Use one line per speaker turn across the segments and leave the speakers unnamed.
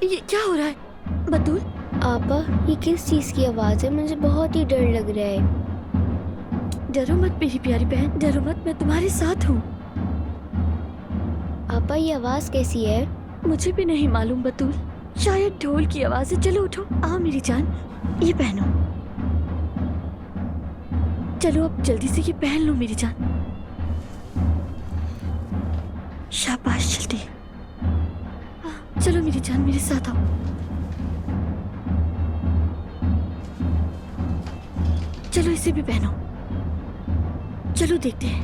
ये क्या हो रहा है बतूल?
आपा, ये किस चीज की आवाज है? मुझे बहुत ही डर लग रहा है।
डरो मत मेरी प्यारी बहन, डरो मत, मैं तुम्हारे साथ हूँ।
आपा, ये आवाज कैसी है?
मुझे भी नहीं मालूम बतूल, शायद ढोल की आवाज है। चलो उठो, आओ मेरी जान, ये पहनो। चलो अब जल्दी से ये पहन लो मेरी जान। शाबाश, जल्दी। चलो मेरी जान, मेरे साथ आओ। चलो इसे भी पहनो। चलो देखते हैं।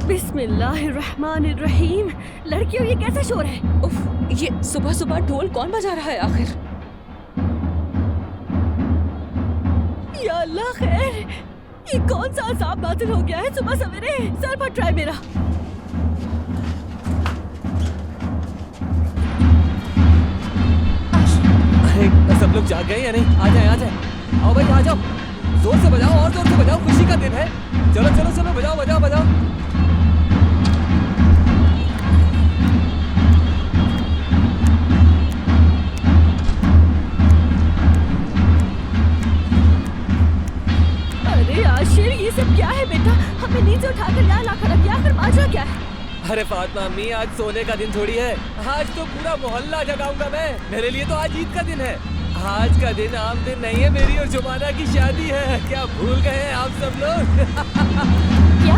बिस्मिल्लाहिर्रहमानिर्रहीम। लड़कियों, ये कैसा शोर है?
उफ, ये सुबह सुबह ढोल कौन बजा रहा है आखिर?
या अल्लाह खैर, ये कौन सा अज़ाब नाज़िल हो गया है सुबह सवेरे? सर फट रहा है मेरा।
अरे सब लोग जाग गए या नहीं? आ जाए। आओ भाई, आ जाओ। जोर से बजाओ, और जोर से बजाओ, खुशी का दिन है। चलो चलो चलो, बजाओ।
अरे आशिर, ये सब क्या है बेटा? हमें नींद से उठाकर यहाँ ला खड़ा किया, आखिर माजरा क्या है?
अरे फातिमा अम्मी, आज सोने का दिन थोड़ी है। आज तो पूरा मोहल्ला जगाऊंगा मैं। मेरे लिए तो आज ईद का दिन है। आज का दिन आम दिन नहीं है, मेरी और जुमाना की शादी है। क्या भूल गए हैं आप सब लोग?
क्या?